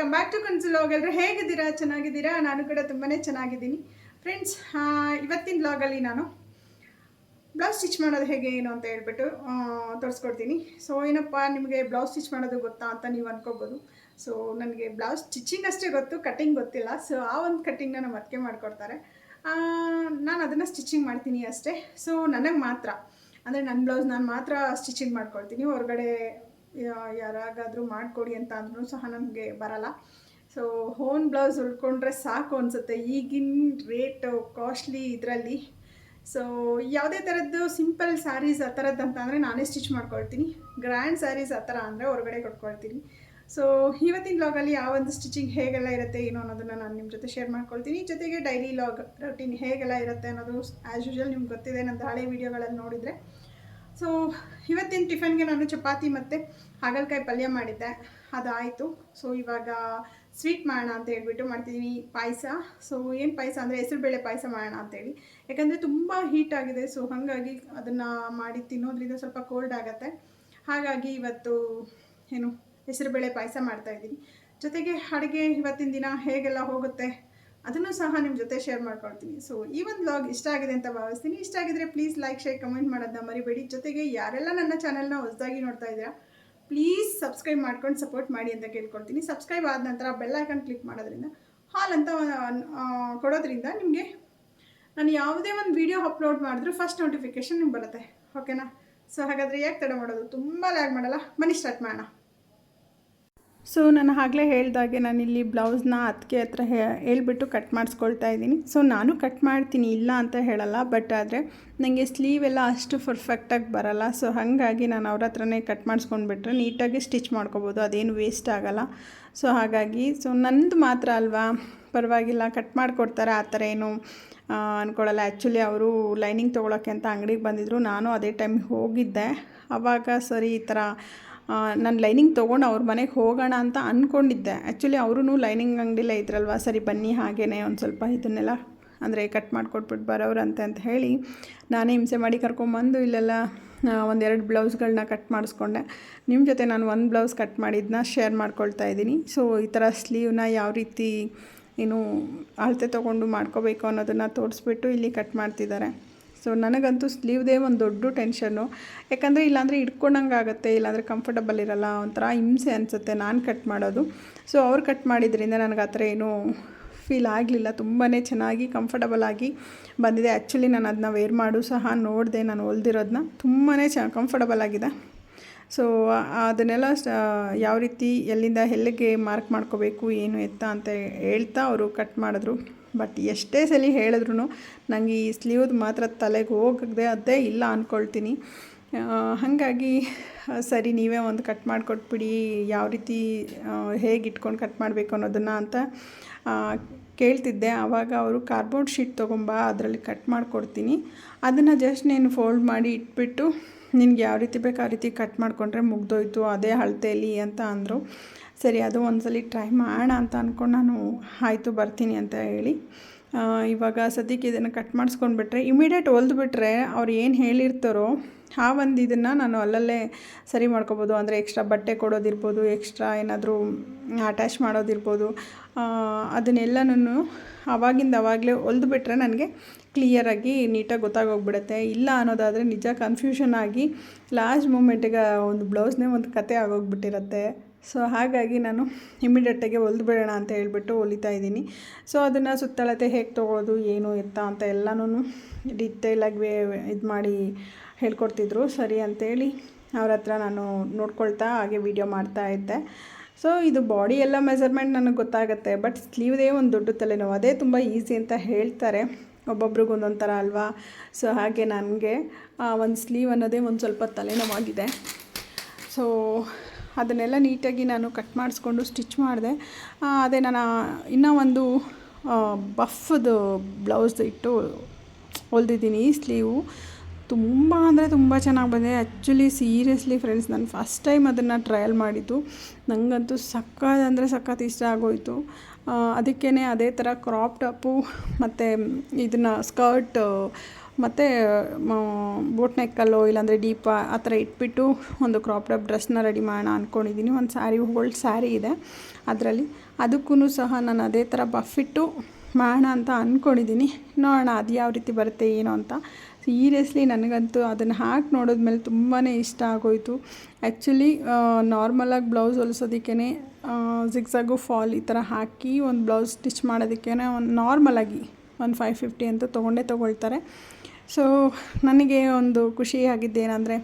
Welcome back to ಕನ್ಸುಲ್ vlog. ಹೇಗಿದ್ದೀರಾ? ಚೆನ್ನಾಗಿದ್ದೀರಾ? ನಾನು ಕೂಡ ತುಂಬಾ ಚೆನ್ನಾಗಿದ್ದೀನಿ ಫ್ರೆಂಡ್ಸ್. ಇವತ್ತಿನ ವ್ಲಾಗಲ್ಲಿ ನಾನು ಬ್ಲೌಸ್ ಸ್ಟಿಚ್ ಮಾಡೋದು ಹೇಗೆ ಏನು ಅಂತ ಹೇಳ್ಬಿಟ್ಟು ತೋರಿಸ್ಕೊಡ್ತೀನಿ. ಸೊ ಏನಪ್ಪ ನಿಮಗೆ ಬ್ಲೌಸ್ ಸ್ಟಿಚ್ ಮಾಡೋದು ಗೊತ್ತಾ ಅಂತ ನೀವು ಅನ್ಕೋಬೋದು. ಸೊ ನನಗೆ ಬ್ಲೌಸ್ ಸ್ಟಿಚಿಂಗ್ ಅಷ್ಟೇ ಗೊತ್ತು, ಕಟ್ಟಿಂಗ್ ಗೊತ್ತಿಲ್ಲ. ಸೊ ಆ ಒಂದು ಕಟ್ಟಿಂಗ್ನ ನಮ್ಮ ಅತ್ತಿಗೆ ಮಾಡಿಕೊಡ್ತಾರೆ, ನಾನು ಅದನ್ನು ಸ್ಟಿಚಿಂಗ್ ಮಾಡ್ತೀನಿ ಅಷ್ಟೇ. ಸೊ ನನಗೆ ಮಾತ್ರ ಅಂದರೆ ನನ್ನ ಬ್ಲೌಸ್ ನಾನು ಮಾತ್ರ ಸ್ಟಿಚಿಂಗ್ ಮಾಡ್ಕೊಳ್ತೀನಿ. ಹೊರಗಡೆ ಯಾರಾಗಾದರೂ ಮಾಡಿಕೊಡಿ ಅಂತ ಅಂದ್ರೂ ಸಹ ನನಗೆ ಬರಲ್ಲ. ಸೊ ಓನ್ ಬ್ಲೌಸ್ ಉಳ್ಕೊಂಡ್ರೆ ಸಾಕು ಅನಿಸುತ್ತೆ ಈಗಿನ ರೇಟು ಕಾಸ್ಟ್ಲಿ ಇದರಲ್ಲಿ. ಸೊ ಯಾವುದೇ ಥರದ್ದು ಸಿಂಪಲ್ ಸ್ಯಾರೀಸ್ ಆ ಥರದ್ದು ಅಂತ ಅಂದರೆ ನಾನೇ ಸ್ಟಿಚ್ ಮಾಡ್ಕೊಳ್ತೀನಿ. ಗ್ರ್ಯಾಂಡ್ ಸ್ಯಾರೀಸ್ ಆ ಥರ ಅಂದರೆ ಹೊರಗಡೆ ಕೊಟ್ಕೊಳ್ತೀನಿ. ಸೊ ಇವತ್ತಿನ ವ್ಲಾಗಲ್ಲಿ ಆ ಒಂದು ಸ್ಟಿಚಿಂಗ್ ಹೇಗೆಲ್ಲ ಇರುತ್ತೆ ಏನು ಅನ್ನೋದನ್ನು ನಾನು ನಿಮ್ಮ ಜೊತೆ ಶೇರ್ ಮಾಡ್ಕೊಳ್ತೀನಿ. ಜೊತೆಗೆ ಡೈಲಿ ವ್ಲಾಗ್ ರೊಟೀನ್ ಹೇಗೆಲ್ಲ ಇರುತ್ತೆ ಅನ್ನೋದು ಆ್ಯಸ್ ಯೂಶುವಲ್ ನಿಮ್ಗೆ ಗೊತ್ತಿದೆ, ನಂದು ಹಳೆ ವೀಡಿಯೋಗಳಲ್ಲಿ ನೋಡಿದರೆ. ಸೊ ಇವತ್ತಿನ ಟಿಫನ್ಗೆ ನಾನು ಚಪಾತಿ ಮತ್ತು ಹಾಗಲಕಾಯಿ ಪಲ್ಯ ಮಾಡಿದ್ದೆ, ಅದಾಯಿತು. ಸೊ ಇವಾಗ ಸ್ವೀಟ್ ಮಾಡೋಣ ಅಂತ ಹೇಳ್ಬಿಟ್ಟು ಮಾಡ್ತಿದ್ದೀನಿ, ಪಾಯಸ. ಸೊ ಏನು ಪಾಯಸ ಅಂದರೆ ಹೆಸರುಬೇಳೆ ಪಾಯಸ ಮಾಡೋಣ ಅಂತೇಳಿ, ಯಾಕಂದರೆ ತುಂಬ ಹೀಟ್ ಆಗಿದೆ. ಸೊ ಹಾಗಾಗಿ ಅದನ್ನು ಮಾಡಿ ತಿನ್ನೋದ್ರಿಂದ ಸ್ವಲ್ಪ ಕೋಲ್ಡ್ ಆಗುತ್ತೆ. ಹಾಗಾಗಿ ಇವತ್ತು ಏನು ಹೆಸರುಬೇಳೆ ಪಾಯಸ ಮಾಡ್ತಾಯಿದ್ದೀನಿ. ಜೊತೆಗೆ ಅಡುಗೆ ಇವತ್ತಿನ ದಿನ ಹೇಗೆಲ್ಲ ಹೋಗುತ್ತೆ ಅದನ್ನು ಸಹ ನಿಮ್ಮ ಜೊತೆ ಶೇರ್ ಮಾಡ್ಕೊಳ್ತೀನಿ. ಸೊ ಈ ಒಂದು ವ್ಲಾಗ್ ಇಷ್ಟ ಆಗಿದೆ ಅಂತ ಭಾವಿಸ್ತೀನಿ. ಇಷ್ಟ ಆಗಿದ್ರೆ ಪ್ಲೀಸ್ ಲೈಕ್, ಶೇರ್, ಕಮೆಂಟ್ ಮಾಡೋದನ್ನ ಮರಿಬೇಡಿ. ಜೊತೆಗೆ ಯಾರೆಲ್ಲ ನನ್ನ ಚಾನಲ್ನ ಹೊಸದಾಗಿ ನೋಡ್ತಾ ಇದ್ದೀರಾ ಪ್ಲೀಸ್ ಸಬ್ಸ್ಕ್ರೈಬ್ ಮಾಡ್ಕೊಂಡು ಸಪೋರ್ಟ್ ಮಾಡಿ ಅಂತ ಕೇಳ್ಕೊಳ್ತೀನಿ. ಸಬ್ಸ್ಕ್ರೈಬ್ ಆದ ನಂತರ ಬೆಲ್ ಐಕಾನ್ ಕ್ಲಿಕ್ ಮಾಡೋದ್ರಿಂದ ಹಾಲ್ ಅಂತ ಕೊಡೋದ್ರಿಂದ ನಿಮಗೆ ನಾನು ಯಾವುದೇ ಒಂದು ವೀಡಿಯೋ ಅಪ್ಲೋಡ್ ಮಾಡಿದ್ರೂ ಫಸ್ಟ್ ನೋಟಿಫಿಕೇಷನ್ ನಿಮ್ಗೆ ಬರುತ್ತೆ. ಓಕೆನಾ? ಸೊ ಹಾಗಾದರೆ ಯಾಕೆ ತಡ ಮಾಡೋದು, ತುಂಬ ಲ್ಯಾಗ್ ಮಾಡಲ್ಲ, ಬನ್ನಿ ಸ್ಟಾರ್ಟ್ ಮಾಡೋಣ. ಸೊ ನಾನು ಆಗಲೇ ಹೇಳಿದಾಗೆ ನಾನಿಲ್ಲಿ ಬ್ಲೌಸ್ನ ಅದಕ್ಕೆ ಹತ್ರ ಹೇಳ್ಬಿಟ್ಟು ಕಟ್ ಮಾಡಿಸ್ಕೊಳ್ತಾ ಇದ್ದೀನಿ. ಸೊ ನಾನು ಕಟ್ ಮಾಡ್ತೀನಿ, ಇಲ್ಲ ಅಂತ ಹೇಳಲ್ಲ, ಬಟ್ ಆದರೆ ನನಗೆ ಸ್ಲೀವ್ ಎಲ್ಲ ಅಷ್ಟು ಪರ್ಫೆಕ್ಟಾಗಿ ಬರಲ್ಲ. ಸೊ ಹಾಗಾಗಿ ನಾನು ಅವ್ರ ಹತ್ರನೇ ಕಟ್ ಮಾಡಿಸ್ಕೊಂಡ್ಬಿಟ್ರೆ ನೀಟಾಗಿ ಸ್ಟಿಚ್ ಮಾಡ್ಕೊಬೋದು, ಅದೇನು ವೇಸ್ಟ್ ಆಗೋಲ್ಲ. ಸೊ ಹಾಗಾಗಿ ಸೊ ನಂದು ಮಾತ್ರ ಅಲ್ವಾ, ಪರವಾಗಿಲ್ಲ, ಕಟ್ ಮಾಡಿಕೊಡ್ತಾರೆ, ಆ ಥರ ಏನು ಅಂದ್ಕೊಳ್ಳಲ್ಲ. ಆ್ಯಕ್ಚುಲಿ ಅವರು ಲೈನಿಂಗ್ ತೊಗೊಳಕ್ಕೆ ಅಂತ ಅಂಗಡಿಗೆ ಬಂದಿದ್ದರು, ನಾನು ಅದೇ ಟೈಮಿಗೆ ಹೋಗಿದ್ದೆ. ಆವಾಗ ಸರಿ ಈ ಥರ ನಾನು ಲೈನಿಂಗ್ ತೊಗೊಂಡು ಅವ್ರ ಮನೆಗೆ ಹೋಗೋಣ ಅಂತ ಅಂದ್ಕೊಂಡಿದ್ದೆ. ಆ್ಯಕ್ಚುಲಿ ಅವರೂ ಲೈನಿಂಗ್ ಅಂಗಡಿಲೇ ಇದ್ರಲ್ವ, ಸರಿ ಬನ್ನಿ ಹಾಗೇ ಒಂದು ಸ್ವಲ್ಪ ಇದನ್ನೆಲ್ಲ ಅಂದರೆ ಕಟ್ ಮಾಡಿಕೊಟ್ಬಿಟ್ಟು ಬರೋರಂತೆ ಅಂತ ಹೇಳಿ ನಾನೇ ಹಿಂಸೆ ಮಾಡಿ ಕರ್ಕೊಂಬಂದು ಇಲ್ಲೆಲ್ಲ ಒಂದೆರಡು ಬ್ಲೌಸ್ಗಳನ್ನ ಕಟ್ ಮಾಡಿಸ್ಕೊಂಡೆ. ನಿಮ್ಮ ಜೊತೆ ನಾನು ಒಂದು ಬ್ಲೌಸ್ ಕಟ್ ಮಾಡಿದ್ದನ್ನ ಶೇರ್ ಮಾಡ್ಕೊಳ್ತಾ ಇದ್ದೀನಿ. ಸೊ ಈ ಥರ ಸ್ಲೀವ್ನ ಯಾವ ರೀತಿ ಏನು ಅಳತೆ ತೊಗೊಂಡು ಮಾಡ್ಕೋಬೇಕು ಅನ್ನೋದನ್ನು ತೋರಿಸ್ಬಿಟ್ಟು ಇಲ್ಲಿ ಕಟ್ ಮಾಡ್ತಿದ್ದಾರೆ. ಸೊ ನನಗಂತೂ ಸ್ಲೀವ್ದೇ ಒಂದು ದೊಡ್ಡ ಟೆನ್ಷನ್ನು, ಯಾಕಂದರೆ ಇಲ್ಲಾಂದರೆ ಇಟ್ಕೊಂಡಂಗೆ ಆಗುತ್ತೆ, ಇಲ್ಲಾಂದರೆ ಕಂಫರ್ಟಬಲ್ ಇರೋಲ್ಲ, ಒಂಥರ ಹಿಂಸೆ ಅನಿಸುತ್ತೆ ನಾನು ಕಟ್ ಮಾಡೋದು. ಸೊ ಅವ್ರು ಕಟ್ ಮಾಡಿದ್ರಿಂದ ನನಗೆ ಆ ಥರ ಏನೂ ಫೀಲ್ ಆಗಲಿಲ್ಲ, ತುಂಬಾ ಚೆನ್ನಾಗಿ ಕಂಫರ್ಟಬಲ್ ಆಗಿ ಬಂದಿದೆ. ಆ್ಯಕ್ಚುಲಿ ನಾನು ಅದನ್ನ ವೇರ್ ಮಾಡು ಸಹ ನೋಡಿದೆ, ನಾನು ಹೊಲ್ದಿರೋದನ್ನ ತುಂಬಾ ಕಂಫರ್ಟಬಲ್ ಆಗಿದೆ. ಸೊ ಅದನ್ನೆಲ್ಲ ಯಾವ ರೀತಿ ಎಲ್ಲಿಂದ ಎಲ್ಲಿಗೆ ಮಾರ್ಕ್ ಮಾಡ್ಕೋಬೇಕು ಏನು ಎತ್ತ ಅಂತ ಹೇಳ್ತಾ ಅವರು ಕಟ್ ಮಾಡಿದ್ರು. ಬಟ್ ಎಷ್ಟೇ ಸಲ ಹೇಳಿದ್ರು ನನಗೆ ಈ ಸ್ಲೀವ್ದು ಮಾತ್ರ ತಲೆಗೆ ಹೋಗದೆ ಅದೇ ಇಲ್ಲ ಅಂದ್ಕೊಳ್ತೀನಿ. ಹಾಗಾಗಿ ಸರಿ ನೀವೇ ಒಂದು ಕಟ್ ಮಾಡಿಕೊಟ್ಬಿಡಿ, ಯಾವ ರೀತಿ ಹೇಗೆ ಇಟ್ಕೊಂಡು ಕಟ್ ಮಾಡಬೇಕು ಅನ್ನೋದನ್ನು ಅಂತ ಕೇಳ್ತಿದ್ದೆ. ಆವಾಗ ಅವರು ಕಾರ್ಡ್ಬೋರ್ಡ್ ಶೀಟ್ ತೊಗೊಂಬ, ಅದರಲ್ಲಿ ಕಟ್ ಮಾಡಿಕೊಡ್ತೀನಿ, ಅದನ್ನು ಜಸ್ಟ್ ನೀನು ಫೋಲ್ಡ್ ಮಾಡಿ ಇಟ್ಬಿಟ್ಟು ನಿನಗೆ ಯಾವ ರೀತಿ ಬೇಕು ಆ ರೀತಿ ಕಟ್ ಮಾಡಿಕೊಂಡ್ರೆ ಮುಗ್ದೋಯ್ತು, ಅದೇ ಅಳತೆಯಲ್ಲಿ ಅಂತ ಅಂದರು. ಸರಿ ಅದು ಒಂದ್ಸಲ ಟ್ರೈ ಮಾಡೋಣ ಅಂತ ಅಂದ್ಕೊಂಡು ನಾನು ಆಯಿತು ಬರ್ತೀನಿ ಅಂತ ಹೇಳಿ ಇವಾಗ ಸದ್ಯಕ್ಕೆ ಇದನ್ನು ಕಟ್ ಮಾಡಿಸ್ಕೊಂಡ್ಬಿಟ್ರೆ ಇಮಿಡಿಯೇಟ್ ಹೊಲ್ದುಬಿಟ್ರೆ ಅವ್ರು ಏನು ಹೇಳಿರ್ತಾರೋ ಆ ಒಂದು ಇದನ್ನು ನಾನು ಅಲ್ಲಲ್ಲೇ ಸರಿ ಮಾಡ್ಕೊಬೋದು. ಅಂದರೆ ಎಕ್ಸ್ಟ್ರಾ ಬಟ್ಟೆ ಕೊಡೋದಿರ್ಬೋದು, ಎಕ್ಸ್ಟ್ರಾ ಏನಾದರೂ ಅಟ್ಯಾಚ್ ಮಾಡೋದಿರ್ಬೋದು, ಅದನ್ನೆಲ್ಲನೂ ಅವಾಗಲೇ ಹೊಲ್ದುಬಿಟ್ರೆ ನನಗೆ ಕ್ಲಿಯರಾಗಿ ನೀಟಾಗಿ ಗೊತ್ತಾಗೋಗ್ಬಿಡುತ್ತೆ. ಇಲ್ಲ ಅನ್ನೋದಾದರೆ ನಿಜ ಕನ್ಫ್ಯೂಷನ್ ಆಗಿ ಲಾಸ್ಟ್ ಮೂಮೆಂಟಿಗೆ ಒಂದು ಬ್ಲೌಸ್ನೇ ಒಂದು ಕತೆ ಆಗೋಗ್ಬಿಟ್ಟಿರುತ್ತೆ. ಸೊ ಹಾಗಾಗಿ ನಾನು ಇಮಿಡಿಯೇಟಾಗಿ ಹೊಲ್ದು ಬಿಡೋಣ ಅಂತ ಹೇಳ್ಬಿಟ್ಟು ಹೊಲಿತಾ ಇದ್ದೀನಿ. ಸೊ ಅದನ್ನು ಸುತ್ತಳತೆ ಹೇಗೆ ತೊಗೊಳ್ಳೋದು ಏನು ಎತ್ತ ಅಂತ ಎಲ್ಲನೂ ಡಿಟೇಲಾಗಿ ಇದು ಮಾಡಿ ಹೇಳ್ಕೊಡ್ತಿದ್ರು. ಸರಿ ಅಂಥೇಳಿ ಅವ್ರ ಹತ್ರ ನಾನು ನೋಡ್ಕೊಳ್ತಾ ಹಾಗೆ ವೀಡಿಯೋ ಮಾಡ್ತಾಯಿದ್ದೆ. ಸೊ ಇದು ಬಾಡಿ ಎಲ್ಲ ಮೆಜರ್ಮೆಂಟ್ ನನಗೆ ಗೊತ್ತಾಗುತ್ತೆ, ಬಟ್ ಸ್ಲೀವ್ದೇ ಒಂದು ದೊಡ್ಡ ತಲೆನೋವು, ಅದೇ ತುಂಬ ಈಸಿ ಅಂತ ಹೇಳ್ತಾರೆ, ಒಬ್ಬೊಬ್ರಿಗೆ ಒಂದೊಂದು ಥರ ಅಲ್ವಾ. ಸೊ ಹಾಗೆ ನನಗೆ ಒಂದು ಸ್ಲೀವ್ ಅನ್ನೋದೇ ಒಂದು ಸ್ವಲ್ಪ ತಲೆನೋವಾಗಿದೆ. ಸೊ ಅದನ್ನೆಲ್ಲ ನೀಟಾಗಿ ನಾನು ಕಟ್ ಮಾಡಿಸ್ಕೊಂಡು ಸ್ಟಿಚ್ ಮಾಡಿದೆ. ಅದೇ ನಾನು ಇನ್ನೂ ಒಂದು ಬಫ್ದು ಬ್ಲೌಸ್ ಇಟ್ಟು ಹೊಲ್ದಿದ್ದೀನಿ. ಸ್ಲೀವು ತುಂಬ ಅಂದರೆ ತುಂಬ ಚೆನ್ನಾಗಿ ಬಂದಿದೆ. ಆ್ಯಕ್ಚುಲಿ ಸೀರಿಯಸ್ಲಿ ಫ್ರೆಂಡ್ಸ್, ನಾನು ಫಸ್ಟ್ ಟೈಮ್ ಅದನ್ನು ಟ್ರಯಲ್ ಮಾಡಿದ್ದು, ನನಗಂತೂ ಸಖತ್ ಇಷ್ಟ ಆಗೋಯಿತು. ಅದಕ್ಕೇ ಅದೇ ಥರ ಕ್ರಾಪ್ ಟಾಪು ಮತ್ತು ಇದನ್ನು ಸ್ಕರ್ಟ್ ಮತ್ತು ಬೋಟ್ ನೆಕ್ಕಲ್ಲೋ ಇಲ್ಲಾಂದರೆ ಡೀಪ ಆ ಥರ ಇಟ್ಬಿಟ್ಟು ಒಂದು ಕ್ರಾಪ್ ಟಾಪ್ ಡ್ರೆಸ್ನ ರೆಡಿ ಮಾಡೋಣ ಅಂದ್ಕೊಂಡಿದ್ದೀನಿ. ಒಂದು ಸ್ಯಾರಿ, ಓಲ್ಡ್ ಸ್ಯಾರಿ ಇದೆ ಅದರಲ್ಲಿ, ಅದಕ್ಕೂ ಸಹ ನಾನು ಅದೇ ಥರ ಬಫಿಟ್ಟು ಮಾಡೋಣ ಅಂತ ಅಂದ್ಕೊಂಡಿದ್ದೀನಿ. ನೋಡೋಣ ಅದು ಯಾವ ರೀತಿ ಬರುತ್ತೆ ಏನೋ ಅಂತ. ಸೀರಿಯಸ್ಲಿ ನನಗಂತೂ ಅದನ್ನು ಹಾಕಿ ನೋಡಿದ್ಮೇಲೆ ತುಂಬಾ ಇಷ್ಟ ಆಗೋಯಿತು. ಆ್ಯಕ್ಚುಲಿ ನಾರ್ಮಲಾಗಿ ಬ್ಲೌಸ್ ಹೊಲಿಸೋದಕ್ಕೇ ಜಿಗ್ಸಾಗು ಫಾಲ್ ಈ ಥರ ಹಾಕಿ ಒಂದು ಬ್ಲೌಸ್ ಸ್ಟಿಚ್ ಮಾಡೋದಕ್ಕೇ ಒಂದು ನಾರ್ಮಲಾಗಿ ಒಂದು 550 ಅಂತ ತೊಗೊಳ್ತಾರೆ. ಸೊ ನನಗೆ ಒಂದು ಖುಷಿಯಾಗಿದ್ದೇನೆಂದರೆ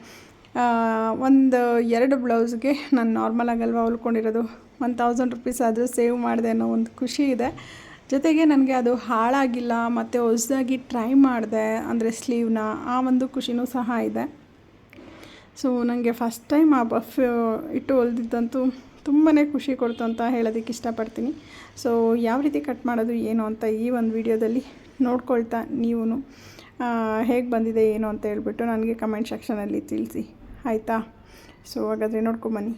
ಒಂದು 2 ಬ್ಲೌಸ್ಗೆ ನಾನು ನಾರ್ಮಲಾಗಲ್ವ ಹೊಲ್ಕೊಂಡಿರೋದು, 1000 ರುಪೀಸ್ ಆದರೂ ಸೇವ್ ಮಾಡಿದೆ ಅನ್ನೋ ಒಂದು ಖುಷಿ ಇದೆ. ಜೊತೆಗೆ ನನಗೆ ಅದು ಹಾಳಾಗಿಲ್ಲ ಮತ್ತು ಹೊಸದಾಗಿ ಟ್ರೈ ಮಾಡಿದೆ ಅಂದರೆ ಸ್ಲೀವ್ನ, ಆ ಒಂದು ಖುಷಿನೂ ಸಹ ಇದೆ. ಸೊ ನನಗೆ ಫಸ್ಟ್ ಟೈಮ್ ಆ ಬಫ್ ಇಟ್ಟು ಹೊಲ್ದಿದ್ದಂತೂ ತುಂಬಾ ಖುಷಿ ಕೊಡ್ತು ಅಂತ ಹೇಳೋದಕ್ಕೆ ಇಷ್ಟಪಡ್ತೀನಿ. ಸೊ ಯಾವ ರೀತಿ ಕಟ್ ಮಾಡೋದು ಏನು ಅಂತ ಈ ಒಂದು ವಿಡಿಯೋದಲ್ಲಿ ನೋಡ್ಕೊಳ್ತಾ ನೀವು ಹೇಗೆ ಬಂದಿದೆ ಏನು ಅಂತ ಹೇಳ್ಬಿಟ್ಟು ನನಗೆ ಕಮೆಂಟ್ ಸೆಕ್ಷನಲ್ಲಿ ತಿಳಿಸಿ, ಆಯಿತಾ? ಸೊ ಹಾಗಾದರೆ ನೋಡ್ಕೊಂಬನ್ನಿ.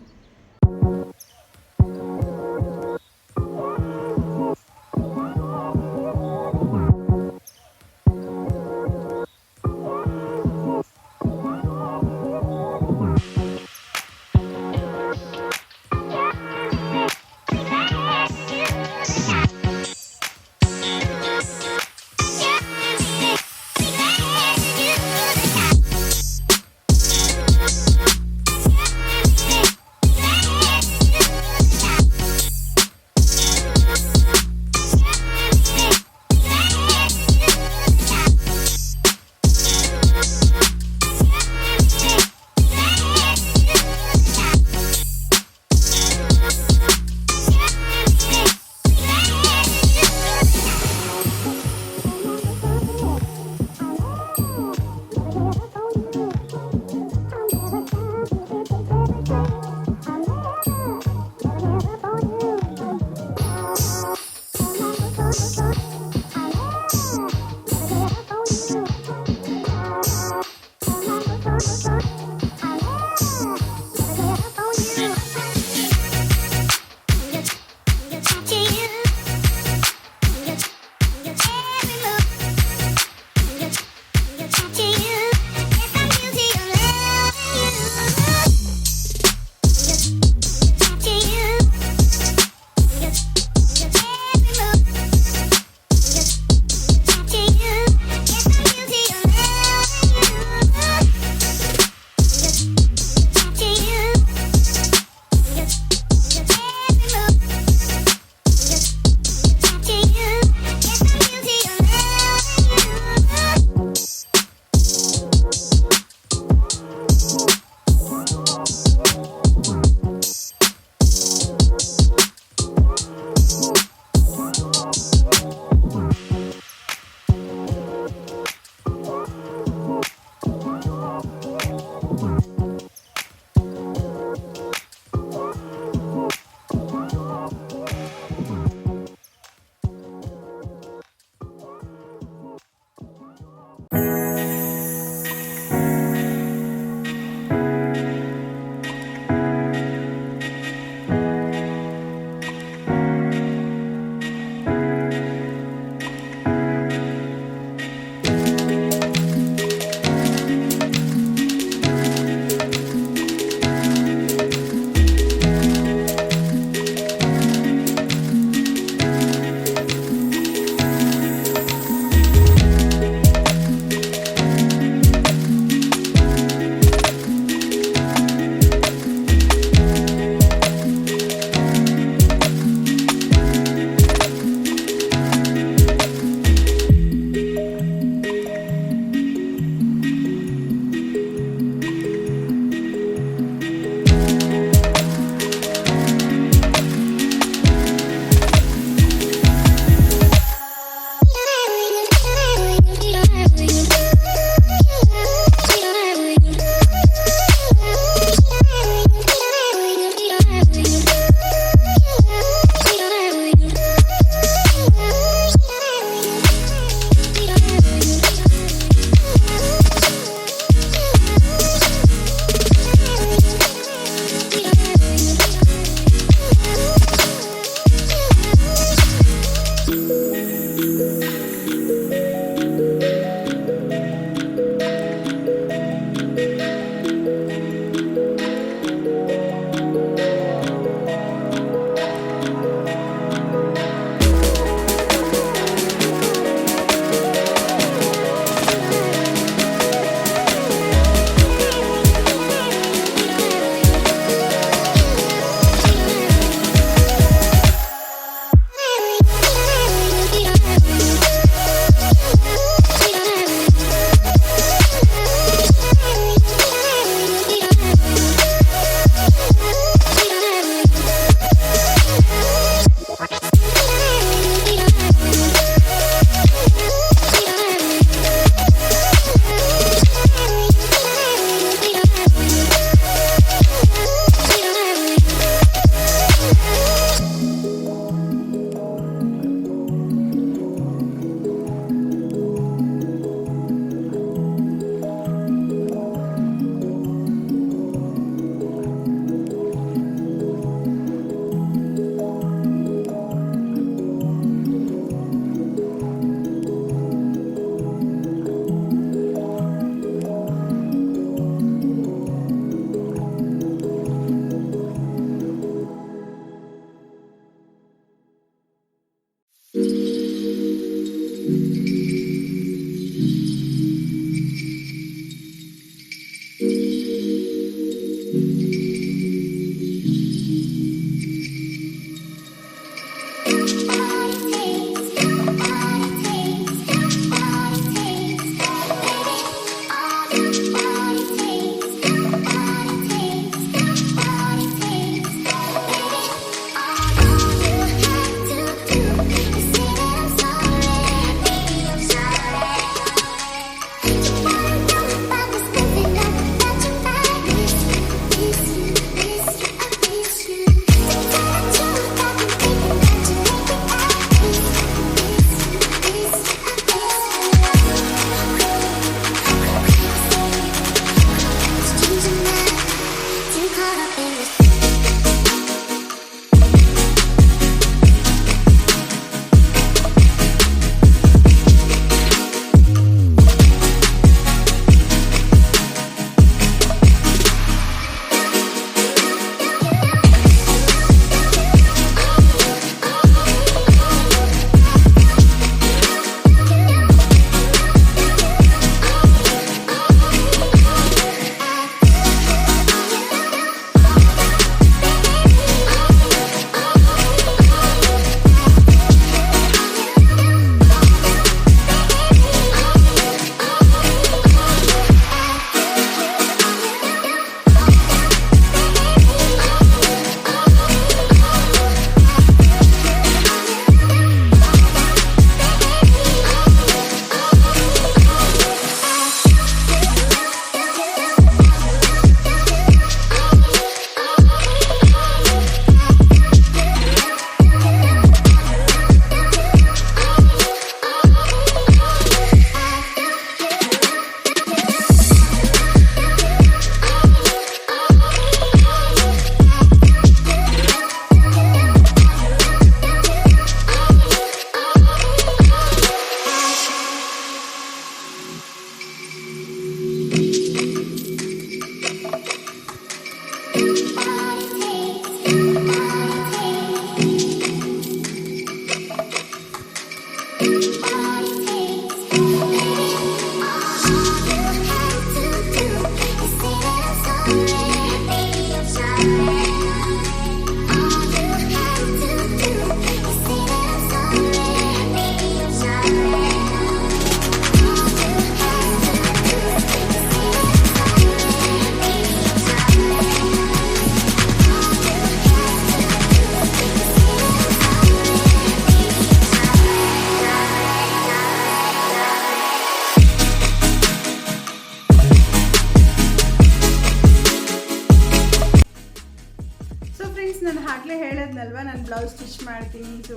ನಾನು ಆಗಲೇ ಹೇಳಿದ್ನಲ್ವ, ನಾನು ಬ್ಲೌಸ್ ಸ್ಟಿಚ್ ಮಾಡ್ತೀನಿ. ಸೊ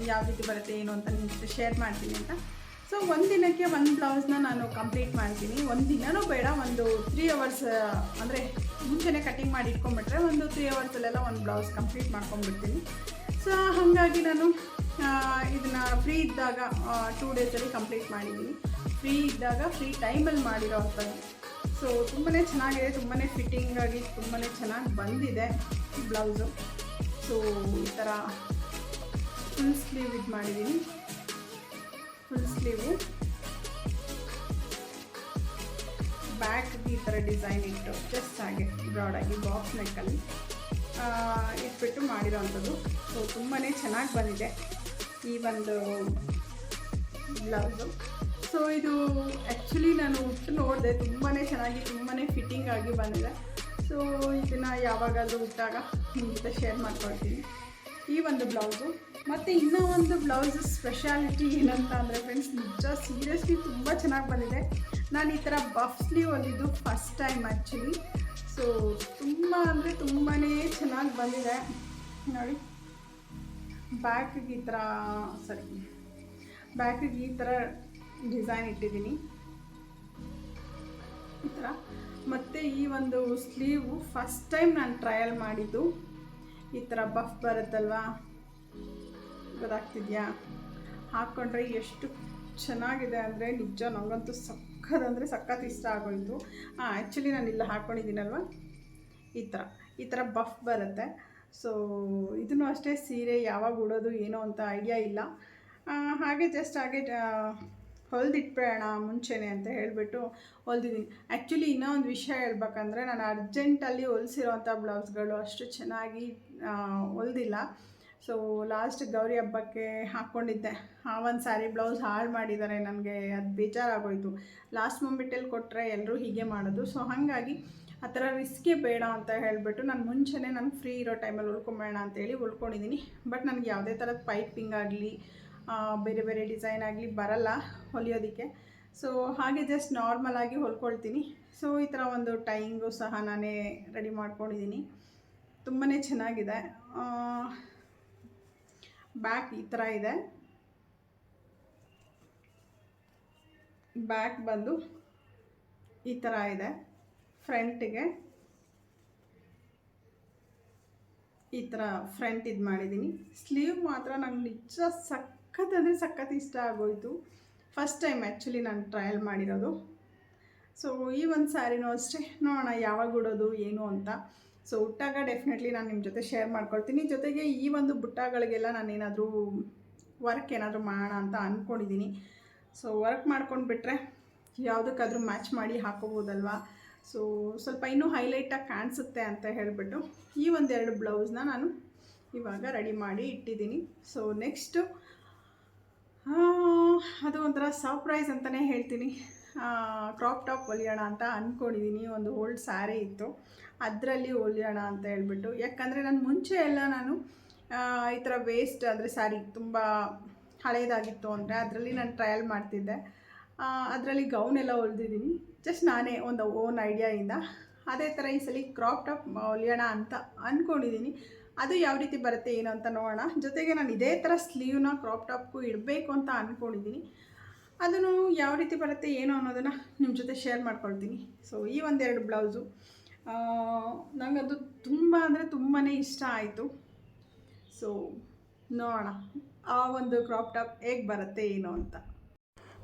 ಯಾವ ರೀತಿ ಬರುತ್ತೆ ಏನು ಅಂತ ನಿಮ್ಮ ಜೊತೆ ಶೇರ್ ಮಾಡ್ತೀನಿ ಅಂತ. ಸೊ ಒಂದು ದಿನಕ್ಕೆ ಒಂದು ಬ್ಲೌಸ್ನ ನಾನು ಕಂಪ್ಲೀಟ್ ಮಾಡ್ತೀನಿ. ಒಂದು ದಿನವೂ ಬೇಡ, ಒಂದು 3 hours ಅಂದರೆ ಮುಂಚೆನೇ ಕಟಿಂಗ್ ಮಾಡಿ ಇಟ್ಕೊಂಡ್ಬಿಟ್ರೆ ಒಂದು 3 hours ಒಂದು ಬ್ಲೌಸ್ ಕಂಪ್ಲೀಟ್ ಮಾಡ್ಕೊಂಡ್ಬಿಡ್ತೀನಿ. ಸೊ ಹಾಗಾಗಿ ನಾನು ಇದನ್ನು ಫ್ರೀ ಇದ್ದಾಗ 2 days ಕಂಪ್ಲೀಟ್ ಮಾಡಿದ್ದೀನಿ. ಫ್ರೀ ಇದ್ದಾಗ ಫ್ರೀ ಟೈಮಲ್ಲಿ ಮಾಡಿರೋ ಅಂಥದ್ದು. ಸೊ ತುಂಬಾ ಚೆನ್ನಾಗಿದೆ, ತುಂಬಾ ಫಿಟ್ಟಿಂಗಾಗಿ ತುಂಬಾ ಚೆನ್ನಾಗಿ ಬಂದಿದೆ ಬ್ಲೌಸು. ಸೊ ಈ ಥರ ಫುಲ್ ಸ್ಲೀವ್ ಇದು ಮಾಡಿದ್ದೀನಿ. ಫುಲ್ ಸ್ಲೀವು ಬ್ಯಾಕ್ಗೆ ಈ ಥರ ಡಿಸೈನ್ ಇಟ್ಟು ಜಸ್ಟ್ ಹಾಗೆ ಬ್ರಾಡಾಗಿ ಬಾಕ್ಸ್ ನೆಕ್ಕಲ್ಲಿ ಇಟ್ಬಿಟ್ಟು ಮಾಡಿರೋ ಅಂಥದ್ದು. ಸೊ ತುಂಬಾ ಚೆನ್ನಾಗಿ ಬಂದಿದೆ ಈ ಒಂದು ಬ್ಲೌಸು. ಸೊ ಇದು ಆ್ಯಕ್ಚುಲಿ ನಾನು ಉಟ್ಟು ನೋಡಿದೆ, ತುಂಬಾ ಚೆನ್ನಾಗಿ ತುಂಬಾ ಫಿಟ್ಟಿಂಗ್ ಆಗಿ ಬಂದಿದೆ. ಸೊ ಇದನ್ನು ಯಾವಾಗಾದರೂ ಉಟ್ಟಾಗ ನಿಮ್ಮ ಜೊತೆ ಶೇರ್ ಮಾಡ್ಕೊಳ್ತೀನಿ ಈ ಒಂದು ಬ್ಲೌಸು. ಮತ್ತು ಇನ್ನೂ ಒಂದು ಬ್ಲೌಸ್ ಸ್ಪೆಷಾಲಿಟಿ ಏನಂತ ಅಂದರೆ ಫ್ರೆಂಡ್ಸ್, ನಿಜ ಸೀರಿಯಸ್ಲಿ ತುಂಬ ಚೆನ್ನಾಗಿ ಬಂದಿದೆ. ನಾನು ಈ ಥರ ಬಫ್ ಸ್ಲೀವ್ ಹೊಲಿದ್ದು ಫಸ್ಟ್ ಟೈಮ್ ಆ್ಯಕ್ಚುಲಿ. ಸೊ ತುಂಬ ಅಂದರೆ ತುಂಬಾ ಚೆನ್ನಾಗಿ ಬಂದಿದೆ ನೋಡಿ. ಬ್ಯಾಕಿಗೆ ಈ ಥರ ಬ್ಯಾಕಿಗೆ ಈ ಥರ ಡಿಸೈನ್ ಇಟ್ಟಿದ್ದೀನಿ ಈ ಥರ. ಮತ್ತು ಈ ಒಂದು ಸ್ಲೀವು ಫಸ್ಟ್ ಟೈಮ್ ನಾನು ಟ್ರಯಲ್ ಮಾಡಿದ್ದು. ಈ ಥರ ಬಫ್ ಬರುತ್ತಲ್ವಾ, ಗೊತ್ತಾಗ್ತಿದೆಯಾ? ಹಾಕ್ಕೊಂಡ್ರೆ ಎಷ್ಟು ಚೆನ್ನಾಗಿದೆ ಅಂದರೆ ನಿಜ ನನಗಂತೂ ಸಖತ್ ಇಷ್ಟ ಆಗೋಯಿತು. ಆ್ಯಕ್ಚುಲಿ ನಾನು ಇಲ್ಲ ಹಾಕ್ಕೊಂಡಿದ್ದೀನಲ್ವ, ಈ ಥರ ಬಫ್ ಬರುತ್ತೆ. ಸೊ ಇದನ್ನು ಅಷ್ಟೇ ಸೀರೆ ಯಾವಾಗ ಉಡೋದು ಏನೋ ಅಂತ ಐಡಿಯಾ ಇಲ್ಲ. ಹಾಗೆ ಜಸ್ಟ್ ಹಾಗೆ ಹೊಲಿದಿಟ್ಬೇಡ ಮುಂಚೆನೇ ಅಂತ ಹೇಳಿಬಿಟ್ಟು ಹೊಲ್ದಿದ್ದೀನಿ. ಆ್ಯಕ್ಚುಲಿ ಇನ್ನೂ ಒಂದು ವಿಷಯ ಹೇಳ್ಬೇಕಂದ್ರೆ, ನಾನು ಅರ್ಜೆಂಟಲ್ಲಿ ಹೊಲಿಸಿರೋವಂಥ ಬ್ಲೌಸ್ಗಳು ಅಷ್ಟು ಚೆನ್ನಾಗಿ ಹೊಲ್ದಿಲ್ಲ. ಸೊ ಲಾಸ್ಟ್ ಗೌರಿ ಹಬ್ಬಕ್ಕೆ ಹಾಕ್ಕೊಂಡಿದ್ದೆ, ಆ ಒಂದು ಸ್ಯಾರಿ ಬ್ಲೌಸ್ ಹಾಳು ಮಾಡಿದ್ದಾರೆ. ನನಗೆ ಅದು ಬೇಜಾರಾಗೋಯಿತು. ಲಾಸ್ಟ್ ಮೊಮೆಂಟಲ್ಲಿ ಕೊಟ್ಟರೆ ಎಲ್ಲರೂ ಹೀಗೆ ಮಾಡೋದು. ಸೊ ಹಾಗಾಗಿ ಆ ಥರ ರಿಸ್ಕೇ ಬೇಡ ಅಂತ ಹೇಳಿಬಿಟ್ಟು ನಾನು ಮುಂಚೆನೇ ನಾನು ಫ್ರೀ ಇರೋ ಟೈಮಲ್ಲಿ ಉಳ್ಕೊಂಬೇಡ ಅಂತೇಳಿ ಉಳ್ಕೊಂಡಿದ್ದೀನಿ. ಬಟ್ ನನಗೆ ಯಾವುದೇ ಥರದ ಪೈಪಿಂಗ್ ಆಗಲಿ ಬೇರೆ ಬೇರೆ ಡಿಸೈನ್ ಆಗಲಿ ಬರಲ್ಲ ಹೊಲಿಯೋದಕ್ಕೆ. ಸೊ ಹಾಗೆ ಜಸ್ಟ್ ನಾರ್ಮಲಾಗಿ ಹೊಲ್ಕೊಳ್ತೀನಿ. ಸೊ ಈ ಥರ ಒಂದು ಟೈಯಿಂಗು ಸಹ ನಾನೇ ರೆಡಿ ಮಾಡ್ಕೊಂಡಿದ್ದೀನಿ. ತುಂಬಾ ಚೆನ್ನಾಗಿದೆ. ಬ್ಯಾಕ್ ಈ ಥರ ಇದೆ. ಬ್ಯಾಕ್ ಬಂದು ಈ ಥರ ಇದೆ. ಫ್ರಂಟಿಗೆ ಈ ಥರ ಫ್ರಂಟ್ ಇದು ಮಾಡಿದ್ದೀನಿ. ಸ್ಲೀವ್ ಮಾತ್ರ ನಂಗೆ ನಿಜ ಸಖತ್ ಇಷ್ಟ ಆಗೋಯಿತು. ಫಸ್ಟ್ ಟೈಮ್ ಆ್ಯಕ್ಚುಲಿ ನಾನು ಟ್ರಯಲ್ ಮಾಡಿರೋದು. ಸೊ ಈ ಒಂದು ಸ್ಯಾರಿನೂ ಅಷ್ಟೇ, ನೋಡೋಣ ಯಾವಾಗ ಉಡೋದು ಏನು ಅಂತ. ಸೊ ಉಟ್ಟಾಗ ಡೆಫಿನೆಟ್ಲಿ ನಾನು ನಿಮ್ಮ ಜೊತೆ ಶೇರ್ ಮಾಡ್ಕೊಳ್ತೀನಿ. ಜೊತೆಗೆ ಈ ಒಂದು ಬುಟ್ಟಗಳಿಗೆಲ್ಲ ನಾನೇನಾದರೂ ವರ್ಕ್ ಏನಾದರೂ ಮಾಡೋಣ ಅಂತ ಅಂದ್ಕೊಂಡಿದ್ದೀನಿ. ಸೊ ವರ್ಕ್ ಮಾಡ್ಕೊಂಡ್ಬಿಟ್ರೆ ಯಾವುದಕ್ಕಾದರೂ ಮ್ಯಾಚ್ ಮಾಡಿ ಹಾಕೋಬೋದಲ್ವಾ. ಸೊ ಸ್ವಲ್ಪ ಇನ್ನೂ ಹೈಲೈಟಾಗಿ ಕಾಣಿಸುತ್ತೆ ಅಂತ ಹೇಳಿಬಿಟ್ಟು ಈ ಒಂದೆರಡು ಬ್ಲೌಸ್ನ ನಾನು ಇವಾಗ ರೆಡಿ ಮಾಡಿ ಇಟ್ಟಿದ್ದೀನಿ. ಸೊ ನೆಕ್ಸ್ಟು ಅದು ಒಂಥರ ಸರ್ಪ್ರೈಸ್ ಅಂತಲೇ ಹೇಳ್ತೀನಿ. ಕ್ರಾಪ್ ಟಾಪ್ ಹೊಲಿಯೋಣ ಅಂತ ಅಂದ್ಕೊಂಡಿದ್ದೀನಿ. ಒಂದು ಓಲ್ಡ್ ಸ್ಯಾರಿ ಇತ್ತು, ಅದರಲ್ಲಿ ಹೊಲಿಯೋಣ ಅಂತ ಹೇಳ್ಬಿಟ್ಟು. ಯಾಕಂದರೆ ನಾನು ಮುಂಚೆ ಎಲ್ಲ ನಾನು ಈ ಥರ ವೇಸ್ಟ್ ಅಂದರೆ ಸ್ಯಾರಿ ತುಂಬ ಹಳೇದಾಗಿತ್ತು ಅಂದರೆ ಅದರಲ್ಲಿ ನಾನು ಟ್ರಯಲ್ ಮಾಡ್ತಿದ್ದೆ. ಅದರಲ್ಲಿ ಗೌನೆಲ್ಲ ಹೊಲ್ದಿದ್ದೀನಿ ಜಸ್ಟ್ ನಾನೇ ಒಂದು ಓನ್ ಐಡಿಯಾಯಿಂದ. ಅದೇ ಥರ ಈ ಸಲ ಕ್ರಾಪ್ ಟಾಪ್ ಹೊಲಿಯೋಣ ಅಂತ ಅಂದ್ಕೊಂಡಿದ್ದೀನಿ. ಅದು ಯಾವ ರೀತಿ ಬರುತ್ತೆ ಏನು ಅಂತ ನೋಡೋಣ. ಜೊತೆಗೆ ನಾನು ಇದೇ ಥರ ಸ್ಲೀವ್ನ ಕ್ರಾಪ್ ಟಾಪ್ಗೂ ಇಡಬೇಕು ಅಂತ ಅಂದ್ಕೊಂಡಿದ್ದೀನಿ. ಅದನ್ನು ಯಾವ ರೀತಿ ಬರುತ್ತೆ ಏನು ಅನ್ನೋದನ್ನು ನಿಮ್ಮ ಜೊತೆ ಶೇರ್ ಮಾಡ್ಕೊಳ್ತೀನಿ. ಸೊ ಈ ಒಂದೆರಡು ಬ್ಲೌಸು ನನಗದು ತುಂಬ ಅಂದರೆ ತುಂಬಾ ಇಷ್ಟ ಆಯಿತು. ಸೊ ನೋಡೋಣ ಆ ಒಂದು ಕ್ರಾಪ್ ಟಾಪ್ ಹೇಗೆ ಬರುತ್ತೆ ಏನು ಅಂತ.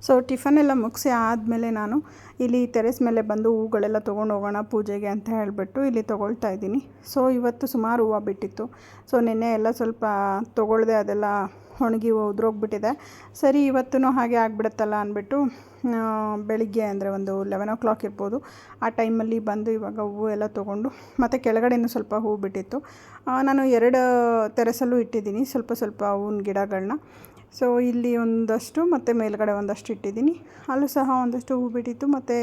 ಸೊ ಟಿಫನೆಲ್ಲ ಮುಗಿಸಿ ಆದಮೇಲೆ ನಾನು ಇಲ್ಲಿ ಟೆರೆಸ್ ಮೇಲೆ ಬಂದು ಹೂಗಳೆಲ್ಲ ತೊಗೊಂಡು ಹೋಗೋಣ ಪೂಜೆಗೆ ಅಂತ ಹೇಳಿಬಿಟ್ಟು ಇಲ್ಲಿ ತೊಗೊಳ್ತಾ ಇದ್ದೀನಿ. ಸೊ ಇವತ್ತು ಸುಮಾರು ಹೂವು ಬಿಟ್ಟಿತ್ತು. ಸೊ ನೆನ್ನೆ ಎಲ್ಲ ಸ್ವಲ್ಪ ತೊಗೊಳ್ದೆ ಅದೆಲ್ಲ ಒಣಗಿ ಉದುರೋಗ್ಬಿಟ್ಟಿದೆ. ಸರಿ ಇವತ್ತೂ ಹಾಗೆ ಆಗಿಬಿಡುತ್ತಲ್ಲ ಅಂದ್ಬಿಟ್ಟು ಬೆಳಿಗ್ಗೆ ಅಂದರೆ ಒಂದು 11 o'clock ಇರ್ಬೋದು ಆ ಟೈಮಲ್ಲಿ ಬಂದು ಇವಾಗ ಹೂವು ಎಲ್ಲ ತೊಗೊಂಡು, ಮತ್ತು ಕೆಳಗಡೆನೂ ಸ್ವಲ್ಪ ಹೂವು ಬಿಟ್ಟಿತ್ತು. ನಾನು 2 ಟೆರೆಸಲ್ಲೂ ಇಟ್ಟಿದ್ದೀನಿ ಸ್ವಲ್ಪ ಸ್ವಲ್ಪ ಹೂವಿನ ಗಿಡಗಳನ್ನ. ಸೊ ಇಲ್ಲಿ ಒಂದಷ್ಟು ಮತ್ತು ಮೇಲ್ಗಡೆ ಒಂದಷ್ಟು ಇಟ್ಟಿದ್ದೀನಿ. ಅಲ್ಲೂ ಸಹ ಒಂದಷ್ಟು ಹೂವು ಬಿಟ್ಟಿತ್ತು. ಮತ್ತು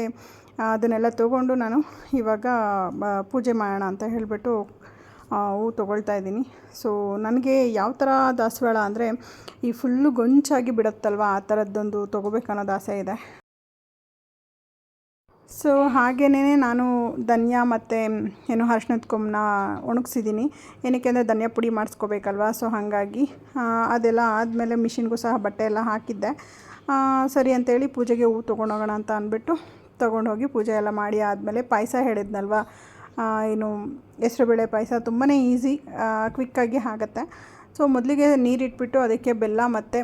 ಅದನ್ನೆಲ್ಲ ತೊಗೊಂಡು ನಾನು ಇವಾಗ ಪೂಜೆ ಮಾಡೋಣ ಅಂತ ಹೇಳಿಬಿಟ್ಟು ಹೂವು ತೊಗೊಳ್ತಾ ಇದ್ದೀನಿ. ಸೊ ನನಗೆ ಯಾವ ಥರ ದಾಸವಾಳ ಅಂದರೆ ಈ ಫುಲ್ಲು ಗೊಂಚಾಗಿ ಬಿಡುತ್ತಲ್ವ, ಆ ಥರದ್ದೊಂದು ತೊಗೋಬೇಕನ್ನೋದು ಆಸೆ ಇದೆ. ಸೊ ಹಾಗೆಯೇ ನಾನು ಧನಿಯಾ ಮತ್ತು ಅರಿಶಿಣದ ಕೊಂಬನ್ನ ಒಣಗಿಸಿದ್ದೀನಿ. ಏನಕ್ಕೆ ಅಂದರೆ ಧನಿಯಾ ಪುಡಿ ಮಾಡಿಸ್ಕೋಬೇಕಲ್ವ. ಸೊ ಹಾಗಾಗಿ ಅದೆಲ್ಲ ಆದಮೇಲೆ ಮಿಷಿನ್ಗೂ ಸಹ ಬಟ್ಟೆ ಎಲ್ಲ ಹಾಕಿದ್ದೆ. ಸರಿ ಅಂತೇಳಿ ಪೂಜೆಗೆ ಹೂವು ತೊಗೊಂಡೋಗೋಣ ಅಂತ ಅಂದ್ಬಿಟ್ಟು ತೊಗೊಂಡೋಗಿ ಪೂಜೆ ಎಲ್ಲ ಮಾಡಿ ಆದಮೇಲೆ ಪಾಯಸ ಹೇಳಿದ್ನಲ್ವ, ಹೆಸರುಬೇಳೆ ಪಾಯಸ ತುಂಬಾ ಈಸಿ, ಕ್ವಿಕ್ಕಾಗಿ ಆಗುತ್ತೆ. ಸೊ ಮೊದಲಿಗೆ ನೀರಿಟ್ಬಿಟ್ಟು ಅದಕ್ಕೆ ಬೆಲ್ಲ ಮತ್ತು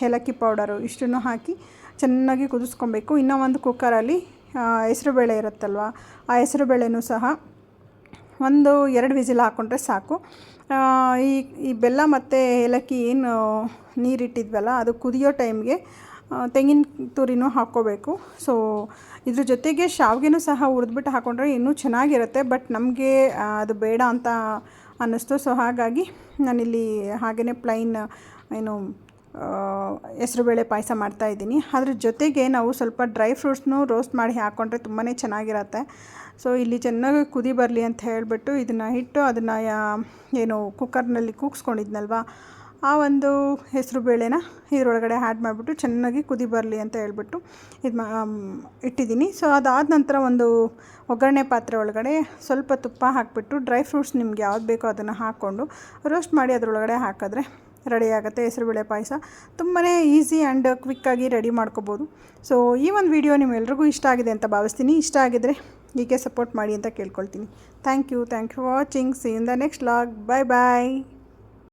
ಏಲಕ್ಕಿ ಪೌಡರು ಇಷ್ಟನ್ನು ಹಾಕಿ ಚೆನ್ನಾಗಿ ಕುದಿಸ್ಕೊಬೇಕು. ಇನ್ನೂ ಒಂದು ಕುಕ್ಕರಲ್ಲಿ ಹೆಸರುಬೇಳೆ ಇರುತ್ತಲ್ವ, ಆ ಹೆಸರುಬೇಳೆನೂ ಸಹ 1-2 ವಿಸಿಲ್ ಹಾಕ್ಕೊಂಡ್ರೆ ಸಾಕು. ಈ ಬೆಲ್ಲ ಮತ್ತು ಏಲಕ್ಕಿ ಏನು ನೀರಿಟ್ಟಿದ್ವಲ್ಲ ಅದು ಕುದಿಯೋ ಟೈಮ್ಗೆ ತೆಂಗಿನ ತುರಿನೂ ಹಾಕ್ಕೋಬೇಕು. ಸೊ ಇದ್ರ ಜೊತೆಗೆ ಶಾವಿಗೆನೂ ಸಹ ಹುರಿದ್ಬಿಟ್ಟು ಹಾಕ್ಕೊಂಡ್ರೆ ಇನ್ನೂ ಚೆನ್ನಾಗಿರುತ್ತೆ. ಬಟ್ ನಮಗೆ ಅದು ಬೇಡ ಅಂತ ಅನ್ನಿಸ್ತು. ಸೊ ಹಾಗಾಗಿ ನಾನಿಲ್ಲಿ ಹಾಗೆಯೇ ಪ್ಲೈನ್ ಹೆಸರುಬೇಳೆ ಪಾಯಸ ಮಾಡ್ತಾಯಿದ್ದೀನಿ. ಅದ್ರ ಜೊತೆಗೆ ನಾವು ಸ್ವಲ್ಪ ಡ್ರೈ ಫ್ರೂಟ್ಸ್ನೂ ರೋಸ್ಟ್ ಮಾಡಿ ಹಾಕ್ಕೊಂಡ್ರೆ ತುಂಬಾ ಚೆನ್ನಾಗಿರುತ್ತೆ. ಸೊ ಇಲ್ಲಿ ಚೆನ್ನಾಗಿ ಕುದಿ ಬರಲಿ ಅಂತ ಹೇಳಿಬಿಟ್ಟು ಇದನ್ನು ಇಟ್ಟು ಅದನ್ನು ಕುಕ್ಕರ್ನಲ್ಲಿ ಕೂಗಿಸ್ಕೊಂಡಿದ್ನಲ್ವ, ಆ ಒಂದು ಹೆಸರು ಬೇಳೆನ ಇದರೊಳಗಡೆ ಆ್ಯಡ್ ಮಾಡಿಬಿಟ್ಟು ಚೆನ್ನಾಗಿ ಕುದಿ ಬರಲಿ ಅಂತ ಹೇಳ್ಬಿಟ್ಟು ಇಟ್ಟಿದ್ದೀನಿ. ಸೊ ಅದಾದ ನಂತರ ಒಂದು ಒಗ್ಗರಣೆ ಪಾತ್ರೆ ಒಳಗಡೆ ಸ್ವಲ್ಪ ತುಪ್ಪ ಹಾಕಿಬಿಟ್ಟು ಡ್ರೈ ಫ್ರೂಟ್ಸ್ ನಿಮ್ಗೆ ಯಾವ್ದು ಬೇಕೋ ಅದನ್ನು ಹಾಕ್ಕೊಂಡು ರೋಸ್ಟ್ ಮಾಡಿ ಅದರೊಳಗಡೆ ಹಾಕಿದ್ರೆ ರೆಡಿ ಆಗುತ್ತೆ ಹೆಸರುಬೇಳೆ ಪಾಯಸ. ತುಂಬಾ ಈಸಿ ಆ್ಯಂಡ್ ಕ್ವಿಕ್ಕಾಗಿ ರೆಡಿ ಮಾಡ್ಕೋಬೋದು. ಸೊ ಈ ಒಂದು ವಿಡಿಯೋ ನಿಮ್ಮೆಲ್ರಿಗೂ ಇಷ್ಟ ಆಗಿದೆ ಅಂತ ಭಾವಿಸ್ತೀನಿ. ಇಷ್ಟ ಆಗಿದರೆ ಹೀಗೆ ಸಪೋರ್ಟ್ ಮಾಡಿ ಅಂತ ಕೇಳ್ಕೊಳ್ತೀನಿ. Thank you for watching. See in the next vlog. Bye bye.